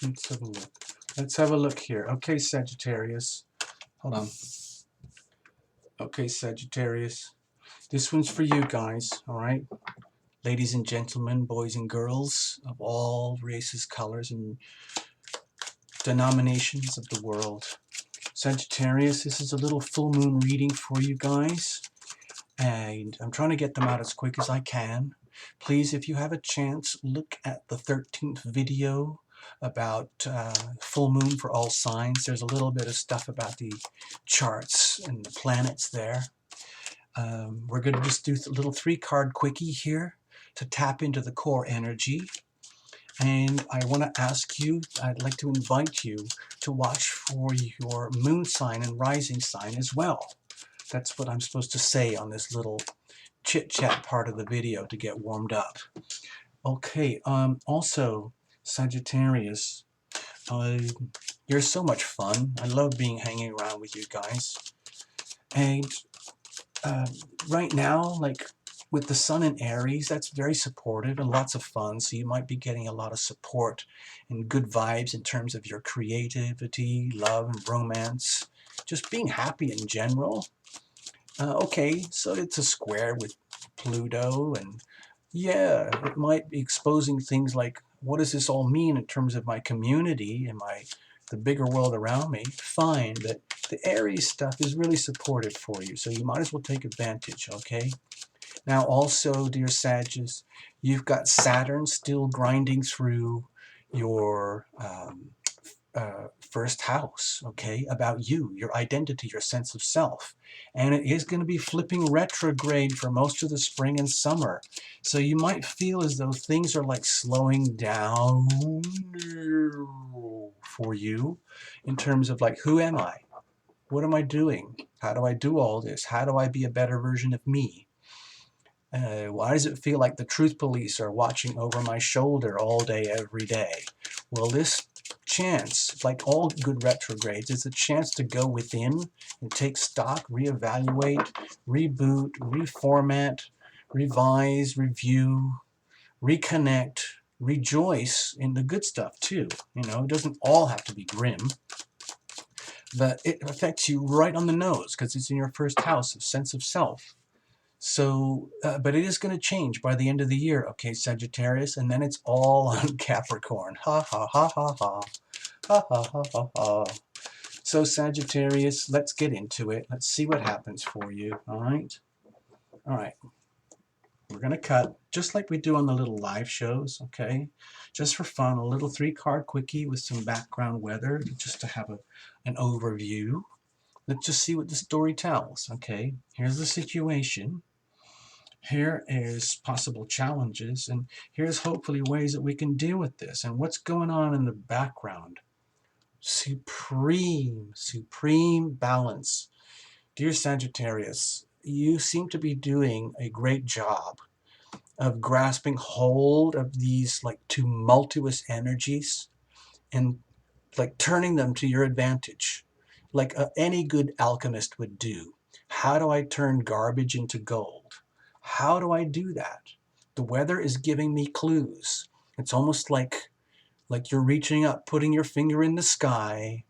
Let's have a look. Let's have a look here. Okay, Sagittarius. Hold on. Okay, Sagittarius. This one's for you guys, all right? Ladies and gentlemen, boys and girls of all races, colors, and denominations of the world. Sagittarius, this is a little full moon reading for you guys. And I'm trying to get them out as quick as I can. Please, if you have a chance, look at the 13th video about full moon for all signs. There's a little bit of stuff about the charts and the planets there. We're going to just do a little 3-card quickie here to tap into the core energy. And I want to ask you, I'd like to invite you to watch for your moon sign and rising sign as well. That's what I'm supposed to say on this little chit-chat part of the video to get warmed up. Okay, also, Sagittarius, you're so much fun. I love hanging around with you guys. And right now, like with the sun in Aries, that's very supportive and lots of fun. So you might be getting a lot of support and good vibes in terms of your creativity, love, and romance. Just being happy in general. Okay, so it's a square with Pluto, and yeah, it might be exposing things like, what does this all mean in terms of my community and the bigger world around me? Fine, but the Aries stuff is really supportive for you, so you might as well take advantage, okay? Now also, dear Sagittarius, you've got Saturn still grinding through your first house, okay, about you, your identity, your sense of self. And it is going to be flipping retrograde for most of the spring and summer. So you might feel as though things are like slowing down for you in terms of like, who am I? What am I doing? How do I do all this? How do I be a better version of me? Why does it feel like the truth police are watching over my shoulder all day, every day? Well, this chance, like all good retrogrades, is a chance to go within and take stock, reevaluate, reboot, reformat, revise, review, reconnect, rejoice in the good stuff too. You know, it doesn't all have to be grim, but it affects you right on the nose because it's in your first house of sense of self. So, but it is going to change by the end of the year, okay, Sagittarius, and then it's all on Capricorn. Ha ha ha ha ha. Ha ha ha ha ha. So, Sagittarius, let's get into it. Let's see what happens for you, all right? All right. We're going to cut, just like we do on the little live shows, okay? Just for fun, a little 3-card quickie with some background weather, just to have an overview. Let's just see what the story tells, okay? Here's the situation. Here is possible challenges, and here's hopefully ways that we can deal with this. And what's going on in the background? Supreme balance. Dear Sagittarius, you seem to be doing a great job of grasping hold of these like tumultuous energies and like turning them to your advantage, like any good alchemist would do. How do I turn garbage into gold? How do I do that? The weather is giving me clues. It's almost like you're reaching up, putting your finger in the sky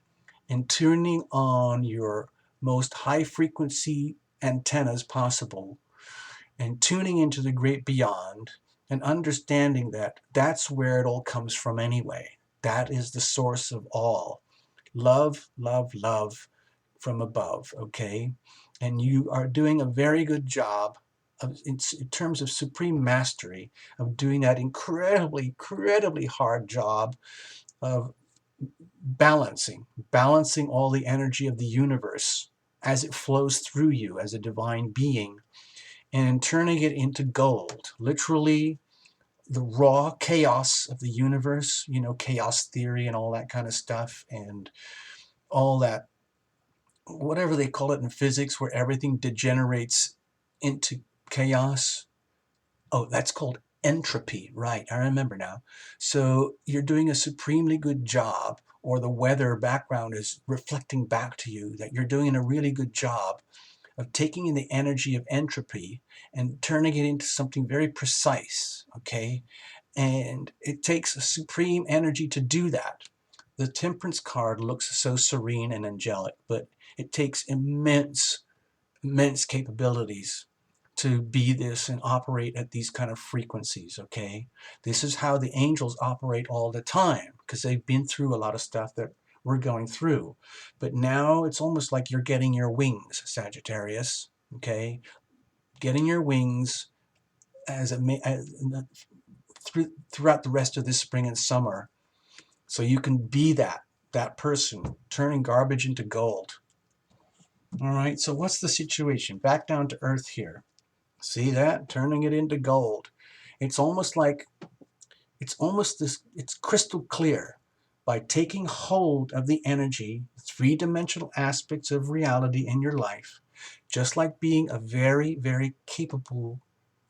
and tuning on your most high frequency antennas possible and tuning into the great beyond and understanding that that's where it all comes from anyway. That is the source of all. Love, love, love from above, okay? And you are doing a very good job in terms of supreme mastery of doing that incredibly hard job of balancing all the energy of the universe as it flows through you as a divine being and turning it into gold, literally the raw chaos of the universe, you know, chaos theory and all that kind of stuff, and all that, whatever they call it in physics, where everything degenerates into chaos. Oh, that's called entropy, right? I remember now. So you're doing a supremely good job, or the weather background is reflecting back to you that you're doing a really good job of taking in the energy of entropy and turning it into something very precise, okay? And it takes a supreme energy to do that. The Temperance card looks so serene and angelic, but it takes immense capabilities to be this and operate at these kind of frequencies, okay? This is how the angels operate all the time, because they've been through a lot of stuff that we're going through. But now it's almost like you're getting your wings, Sagittarius, okay? Getting your wings throughout the rest of this spring and summer, so you can be that person, turning garbage into gold. All right, so what's the situation? Back down to earth here. See that? Turning it into gold. It's almost like, it's crystal clear. By taking hold of the energy, three-dimensional aspects of reality in your life, just like being a very, very capable,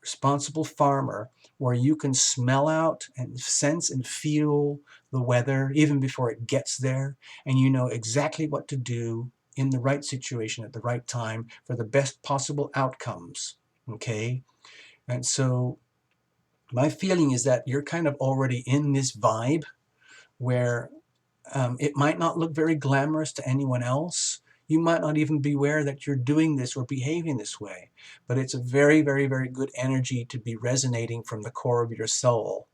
responsible farmer, where you can smell out and sense and feel the weather even before it gets there, and you know exactly what to do in the right situation at the right time for the best possible outcomes. Okay? And so my feeling is that you're kind of already in this vibe where it might not look very glamorous to anyone else. You might not even be aware that you're doing this or behaving this way, but it's a very, very, very good energy to be resonating from the core of your soul.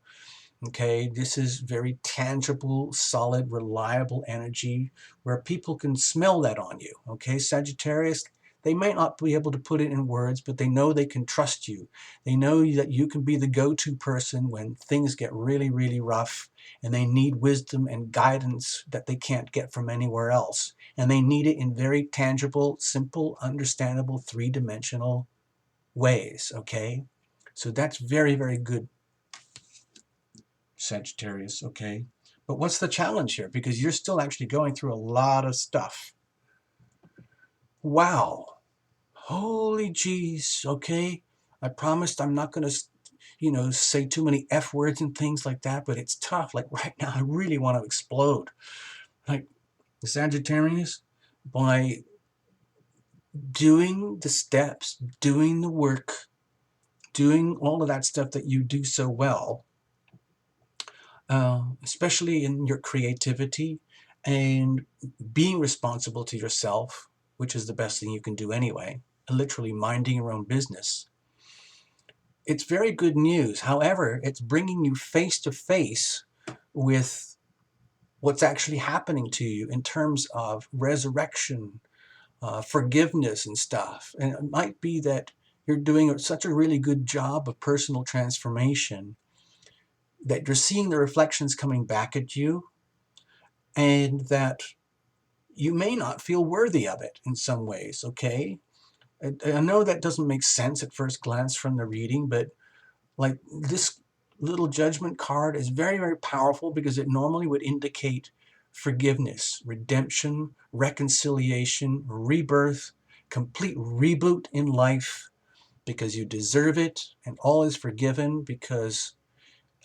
Okay, this is very tangible, solid, reliable energy where people can smell that on you. Okay, Sagittarius, they might not be able to put it in words, but they know they can trust you. They know that you can be the go-to person when things get really, really rough and they need wisdom and guidance that they can't get from anywhere else. And they need it in very tangible, simple, understandable, three-dimensional ways. Okay, so that's very, very good, Sagittarius, okay? But what's the challenge here? Because you're still actually going through a lot of stuff. Wow. Holy jeez, okay? I promised I'm not going to, say too many F words and things like that, but it's tough. Like right now, I really want to explode. Like the Sagittarius, by doing the steps, doing the work, doing all of that stuff that you do so well, especially in your creativity and being responsible to yourself, which is the best thing you can do anyway, literally minding your own business. It's very good news. However, it's bringing you face to face with what's actually happening to you in terms of resurrection, forgiveness and stuff. And it might be that you're doing such a really good job of personal transformation that you're seeing the reflections coming back at you, and that you may not feel worthy of it in some ways, okay? I know that doesn't make sense at first glance from the reading, but like this little judgment card is very, very powerful because it normally would indicate forgiveness, redemption, reconciliation, rebirth, complete reboot in life because you deserve it, and all is forgiven because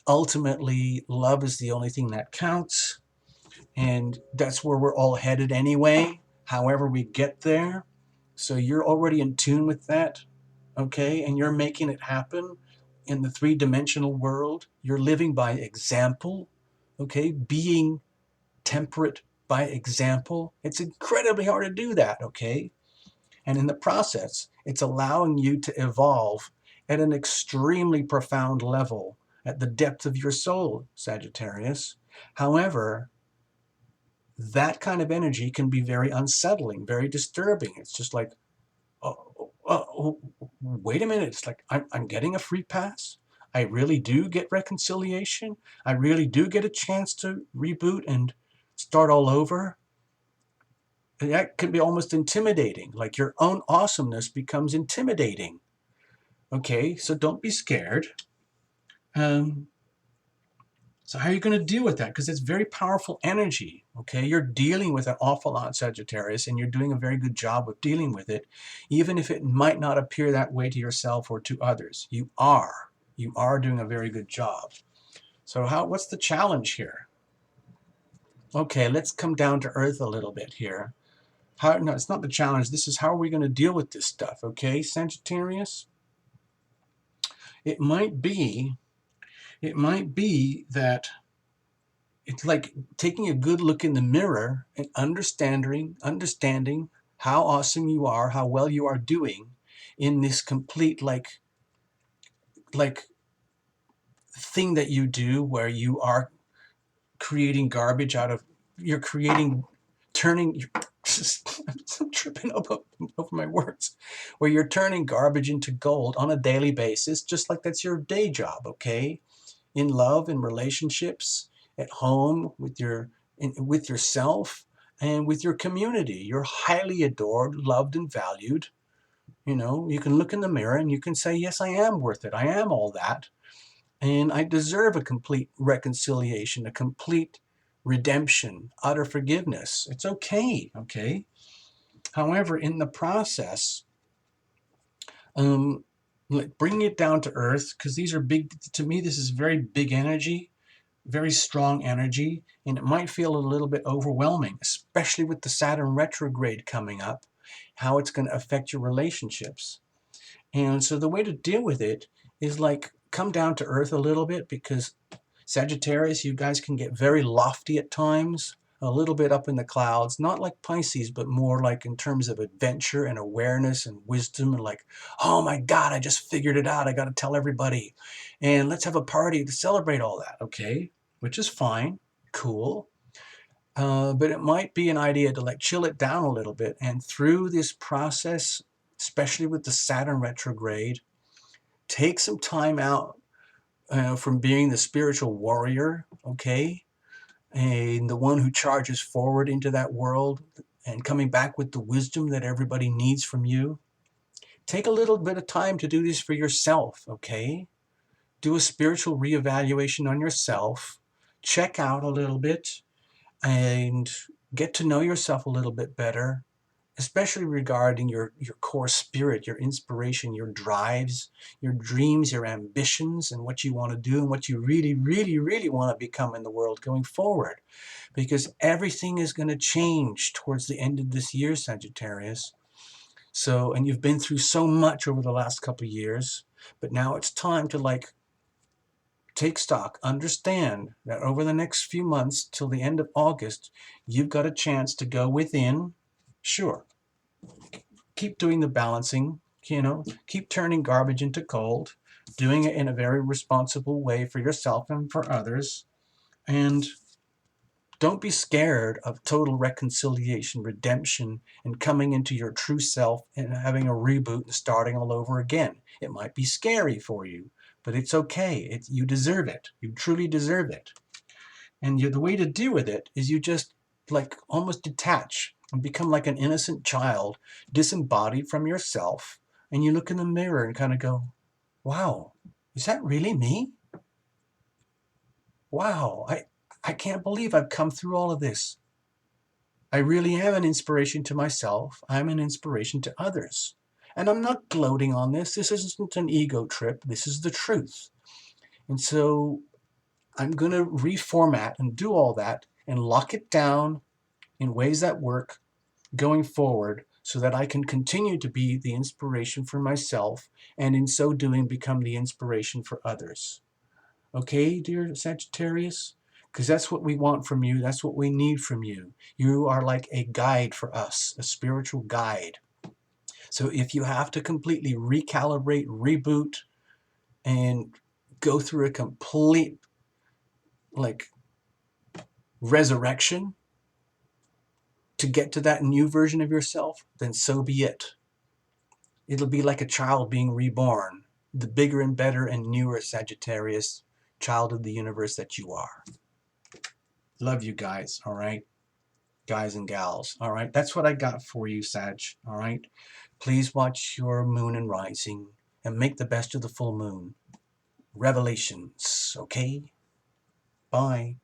ultimately love is the only thing that counts. And that's where we're all headed anyway, however we get there. So you're already in tune with that, okay? And you're making it happen in the three-dimensional world. You're living by example, okay? Being temperate by example. It's incredibly hard to do that, okay? And in the process, it's allowing you to evolve at an extremely profound level at the depth of your soul, Sagittarius. However, that kind of energy can be very unsettling, very disturbing. It's just like, oh, wait a minute. It's like, I'm getting a free pass. I really do get reconciliation. I really do get a chance to reboot and start all over. And that can be almost intimidating. Like your own awesomeness becomes intimidating. Okay, so don't be scared. Um, So how are you going to deal with that? Because it's very powerful energy, okay? You're dealing with an awful lot, Sagittarius, and you're doing a very good job of dealing with it, even if it might not appear that way to yourself or to others. You are. You are doing a very good job. So what's the challenge here? Okay, let's come down to earth a little bit here. No, it's not the challenge. This is how are we going to deal with this stuff, okay, Sagittarius? It might be that it's like taking a good look in the mirror and understanding how awesome you are, how well you are doing in this complete like thing that you do where you are creating garbage out of, you're creating, turning, I'm tripping over my words, where you're turning garbage into gold on a daily basis, just like that's your day job, okay? In love, in relationships, at home, with yourself, and with your community. You're highly adored, loved, and valued. You know, you can look in the mirror and you can say, yes, I am worth it. I am all that. And I deserve a complete reconciliation, a complete redemption, utter forgiveness. It's okay, okay? However, in the process, like bringing it down to earth, because these are big, to me, this is very big energy, very strong energy, and it might feel a little bit overwhelming, especially with the Saturn retrograde coming up, how it's going to affect your relationships. And so the way to deal with it is like come down to earth a little bit, because Sagittarius, you guys can get very lofty at times, a little bit up in the clouds, not like Pisces, but more like in terms of adventure and awareness and wisdom and like, oh my God, I just figured it out. I got to tell everybody. And let's have a party to celebrate all that, okay? Which is fine, cool. But it might be an idea to like chill it down a little bit. And through this process, especially with the Saturn retrograde, take some time out from being the spiritual warrior, okay? And the one who charges forward into that world and coming back with the wisdom that everybody needs from you. Take a little bit of time to do this for yourself, okay? Do a spiritual reevaluation on yourself. Check out a little bit and get to know yourself a little bit better, especially regarding your core spirit, your inspiration, your drives, your dreams, your ambitions, and what you want to do and what you really, really, really want to become in the world going forward. Because everything is going to change towards the end of this year, Sagittarius. So, and you've been through so much over the last couple of years, but now it's time to like take stock, understand that over the next few months till the end of August, you've got a chance to go within. Sure, keep doing the balancing, you know, keep turning garbage into gold, doing it in a very responsible way for yourself and for others. And don't be scared of total reconciliation, redemption, and coming into your true self and having a reboot and starting all over again. It might be scary for you, but it's okay. You deserve it. You truly deserve it. And the way to deal with it is you just like almost detach and become like an innocent child, disembodied from yourself. And you look in the mirror and kind of go, wow, is that really me? Wow, I can't believe I've come through all of this. I really am an inspiration to myself. I'm an inspiration to others. And I'm not gloating on this. This isn't an ego trip. This is the truth. And so I'm going to reformat and do all that and lock it down in ways that work going forward so that I can continue to be the inspiration for myself and in so doing become the inspiration for others. Okay, dear Sagittarius? Because that's what we want from you. That's what we need from you. You are like a guide for us, a spiritual guide. So if you have to completely recalibrate, reboot, and go through a complete like resurrection to get to that new version of yourself, then so be it. It'll be like a child being reborn, the bigger and better and newer Sagittarius child of the universe that you are. Love you guys, all right? Guys and gals, all right? That's what I got for you, Sag, all right? Please watch your moon and rising and make the best of the full moon. Revelations, okay? Bye.